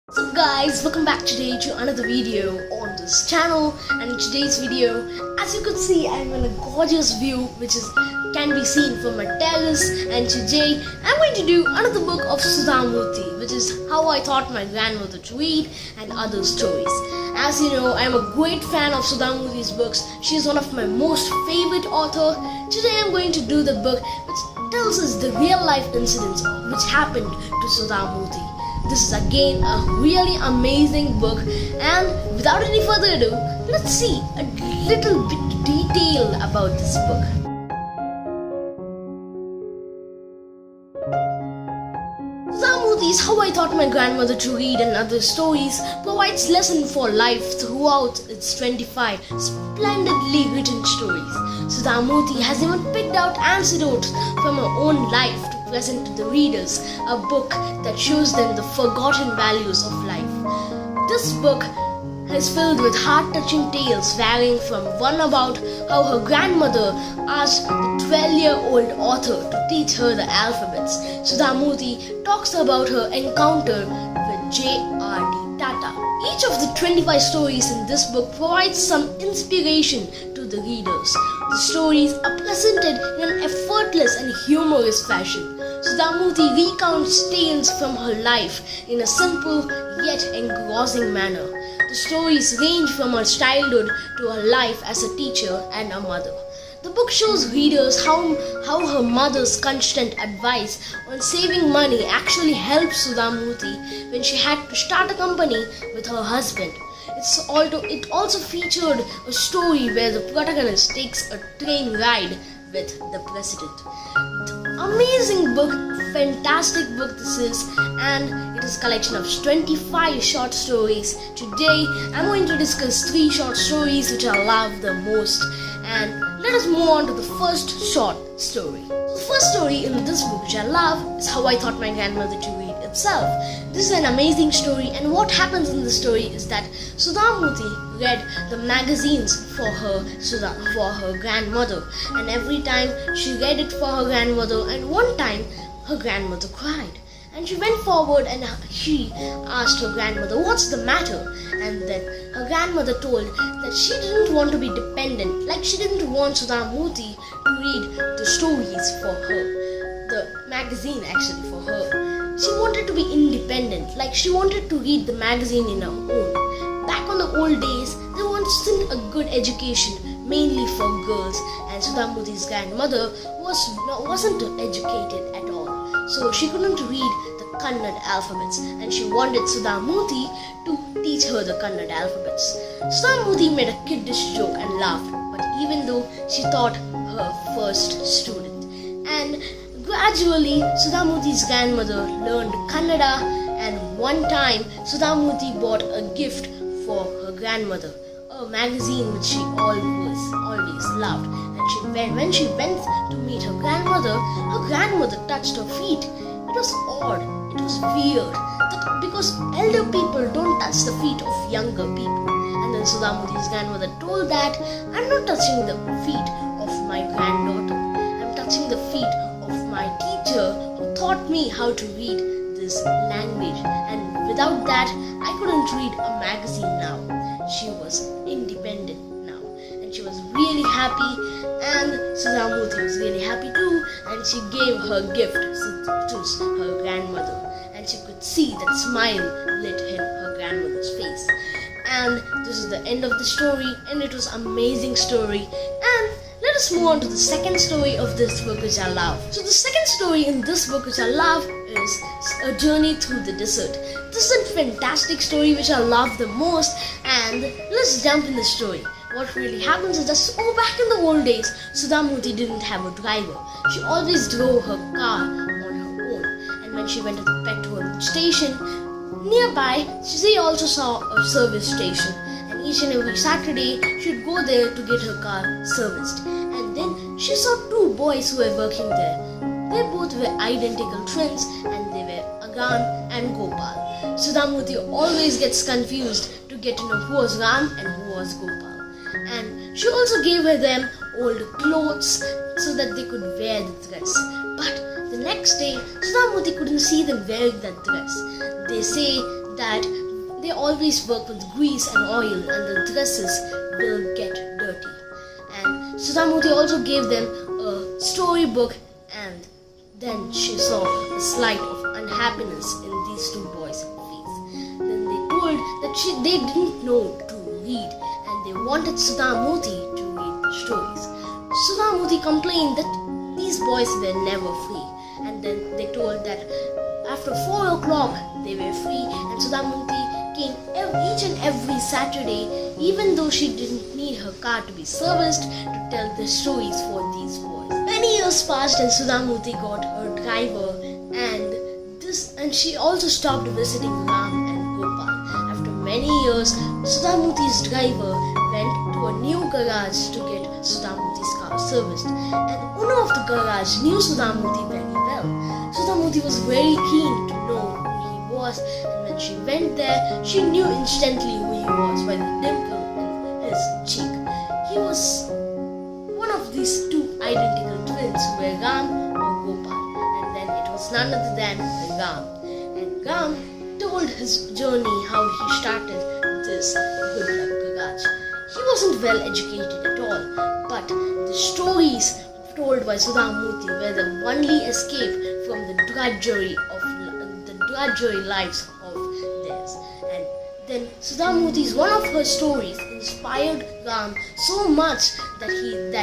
What's up guys, welcome back today to another video on this channel. And in today's video, as you could see, I'm in a gorgeous view which can be seen from my terrace. And today I'm going to do another book of Sudha Murthy, which is How I Taught My Grandmother to Read and Other Stories. As you know, I'm a great fan of Sudha Murthy's books. She is one of my most favorite authors. Today I'm going to do the book which tells us the real life incidents which happened to Sudha Murthy. This is again a really amazing book, and without any further ado, let's see a little bit detail about this book. Sudha Murthy's How I Taught My Grandmother to Read and Other Stories provides lesson for life throughout its 25 splendidly written stories. Sudha Murthy has even picked out anecdotes from her own life to present to the readers, a book that shows them the forgotten values of life. This book is filled with heart-touching tales varying from one about how her grandmother asked the 12-year-old author to teach her the alphabets. Sudha Murthy talks about her encounter with J.R.D. Tata. Each of the 25 stories in this book provides some inspiration to the readers. The stories are presented in an effortless and humorous fashion. Sudha Murthy recounts tales from her life in a simple yet engrossing manner. The stories range from her childhood to her life as a teacher and a mother. The book shows readers how her mother's constant advice on saving money actually helped Sudha Murthy when she had to start a company with her husband. It also featured a story where the protagonist takes a train ride with the president. Amazing book, fantastic book this is, and it is a collection of 25 short stories. Today I'm going to discuss 3 short stories which I love the most, and let us move on to the first short story. The first story in this book which I love is How I Taught My Grandmother to Read itself. This is an amazing story, and what happens in the story is that Sudha Murthy read the magazines for her grandmother, and every time she read it for her grandmother, and one time her grandmother cried. And she went forward and she asked her grandmother, "What's the matter?" And then her grandmother told that she didn't want to be dependent, like she didn't want Sudha Murthy to read the stories for her, the magazine actually for her. She wanted to be independent, like she wanted to read the magazine in her own. Back on the old days, there wasn't a good education, mainly for girls, and Sudha Murthy's grandmother wasn't educated at all. So she couldn't read the Kannada alphabets, and she wanted Sudha Murthy to teach her the Kannada alphabets. Sudha Murthy made a kiddish joke and laughed, but even though she taught her first student. And gradually, Sudha Murthy's grandmother learned Kannada, and one time Sudha Murthy bought a gift for her grandmother, a magazine which she always loved. And when she went to meet her grandmother touched her feet. It was odd, it was weird, because elder people don't touch the feet of younger people. And then Sudha Murthy's grandmother told that, "I'm not touching the feet of my granddaughter. I'm touching the feet of my teacher who taught me how to read this language. And without that, I couldn't read a magazine now." She was independent now, and she was really happy, and Sudha Murthy was really happy too, and she gave her gift to her grandmother, and she could see that smile lit in her grandmother's face. And this is the end of the story, and it was an amazing story. And let us move on to the second story of this book which I love. So the second story in this book which I love is A Journey Through the Desert. This is a fantastic story which I love the most, and let's jump in the story. What really happens is that back in the old days, Sudha Murthy didn't have a driver. She always drove her car on her own, and when she went to the petrol station nearby, she also saw a service station, and each and every Saturday she'd go there to get her car serviced. And then she saw 2 boys who were working there. They both were identical twins, and they were Ram and Gopal. Sudha Murthy always gets confused to get to know who was Ram and who was Gopal. And she also gave them old clothes so that they could wear the dress. But the next day, Sudha Murthy couldn't see them wearing that dress. They say that they always work with grease and oil and the dresses will get dirty. And Sudha Murthy also gave them a storybook, and then she saw a slight of unhappiness in these two boys' face. Then they told that they didn't know to read and they wanted Sudha Murthy to read the stories. Sudha Murthy complained that these boys were never free, and then they told that after 4 o'clock they were free, and Sudha Murthy came each and every Saturday, even though she didn't need her car to be serviced, to tell the stories for these boys. Many years passed and Sudha Murthy got her driver, and she also stopped visiting Ram and Gopal. After many years, Sudha Murthy's driver went to a new garage to get Sudha Murthy's car serviced, and owner of the garage knew Sudha Murthy very well. Sudha Murthy was very keen to know who he was, and when she went there, she knew instantly who he was by the dimple in his cheek. He was one of these two identical twins who were Ram or Gopal, and then it was none other than Ram. And Ram told his journey, how he started this good luck garage. He wasn't well educated at all, but the stories told by Sudha Murthy were the only escape from the drudgery lives of theirs. And then Sudha Murthy's one of her stories inspired Ram so much that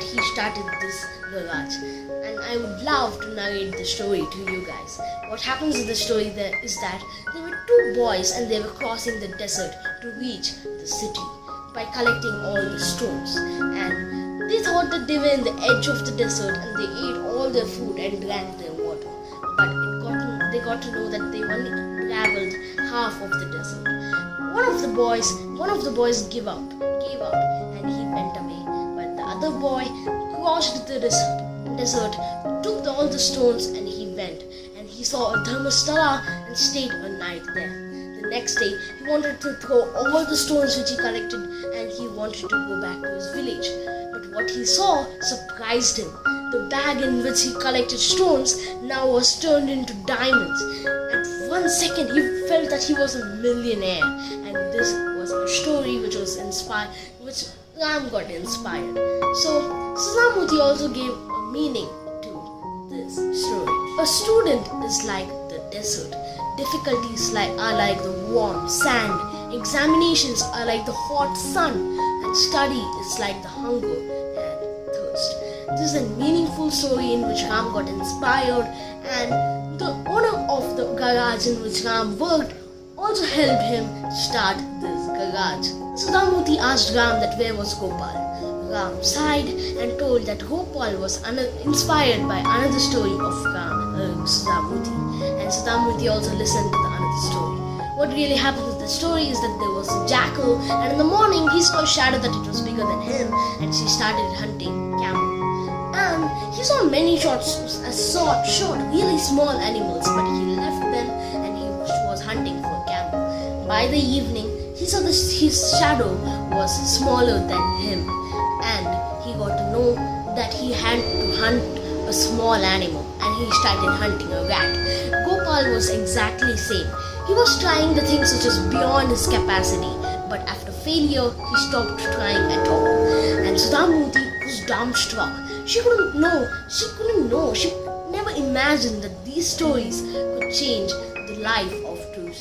he started this garage. And I would love to narrate the story to you guys. What happens in the story there is that there were two boys and they were crossing the desert to reach the city by collecting all the stones. And they thought that they were in the edge of the desert and they ate all their food and drank their water. But they got to know that they only traveled half of the desert. One of the boys gave up and he went away. But the other boy crossed the desert, took all the stones and he went. And he saw a Dharmasthala and stayed a night there. The next day, he wanted to throw all the stones which he collected and he wanted to go back to his village. But what he saw surprised him. The bag in which he collected stones now was turned into diamonds. At 1 second, he felt that he was a millionaire. And this was a story which Ram got inspired. So, Sudha Murthy also gave a meaning to this story. A student is like the desert. Difficulties are like the warm sand. Examinations are like the hot sun. And study is like the hunger and thirst. This is a meaningful story in which Ram got inspired, and the owner of the garage in which Ram worked also helped him start this garage. Sudha Murthy asked Ram that where was Gopal. Ram sighed and told that Gopal was inspired by another story of Sudha Murthy. And Sudha Murthy also listened to the another story. What really happened with the story is that there was a jackal, and in the morning he saw a shadow that it was bigger than him, and she started hunting camel. And he saw many short, really small animals, but he left them and he was hunting for a camel. By the evening, he saw his shadow was smaller than him, and he got to know that he had to hunt a small animal, and he started hunting a rat. Gopal was exactly the same. He was trying the things which was beyond his capacity, but after failure, he stopped trying at all. And Sudha Murthy was dumbstruck. She couldn't know, she never imagined that these stories could change the life of two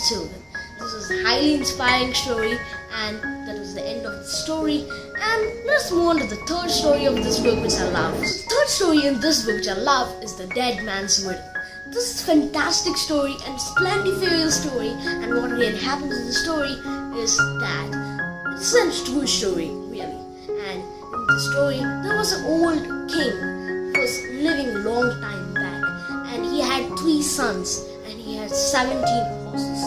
children. This was a highly inspiring story, and that was the end of the story. And let's move on to the third story of this book which I love. The third story in this book which I love is The Dead Man's Widow. This is a fantastic story and splendiferous story, and what really happens in the story is that it's a true story, really. And in the story, there was an old king who was living a long time back, and he had 3 sons and he had 17 horses.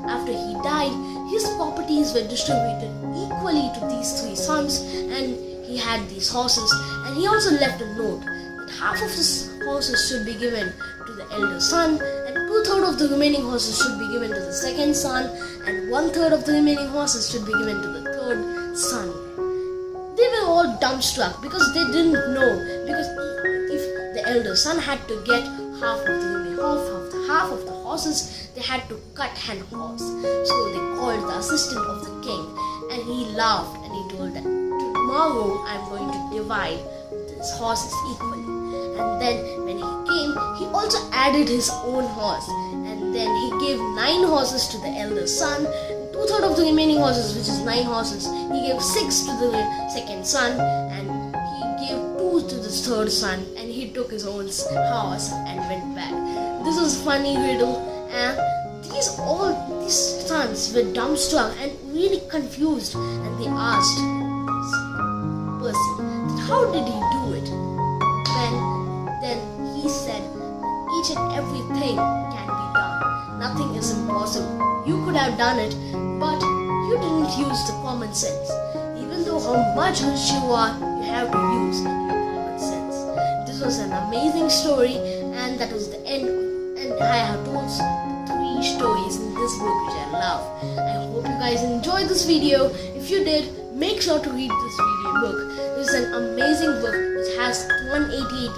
After he died, his properties were distributed equally to these 3 sons, and he had these horses, and he also left a note that half of his horses should be given to the elder son, and 2/3 of the remaining horses should be given to the second son, and 1/3 of the remaining horses should be given to the third son. They were all dumbstruck because they didn't know, because if the elder son had to get half of the half of the horses they had to cut an horse. So they called the assistant of the king, and he laughed and he told that tomorrow I'm going to divide these horses equally. And then when he came, he also added his own horse, and then he gave 9 horses to the elder son, 2/3 of the remaining horses, which is 9 horses, he gave 6 to the second son, and he gave 2 to the third son, and he took his own horse and went back. This was funny riddle, and these sons were dumbstruck and really confused, and they asked this person that how did he do it? Then he said each and everything can be done. Nothing is impossible. You could have done it, but you didn't use the common sense. Even though how much rich you are, you have to use your common sense. This was an amazing story, and that was the end. And I have told 3 stories in this book which I love. I hope you guys enjoyed this video. If you did, make sure to read this video book. This is an amazing book which has 188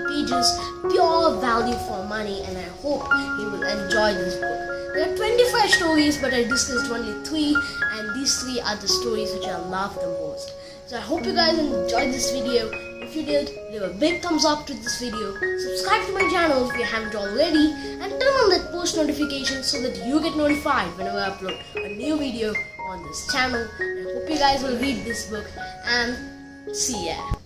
pages, pure value for money, and I hope you will enjoy this book. There are 25 stories, but I discussed only 3, and these 3 are the stories which I love the most. So I hope you guys enjoyed this video. If you did, leave a big thumbs up to this video, subscribe to my channel if you haven't already, and turn on that post notification so that you get notified whenever I upload a new video on this channel. I hope you guys will read this book, and see ya.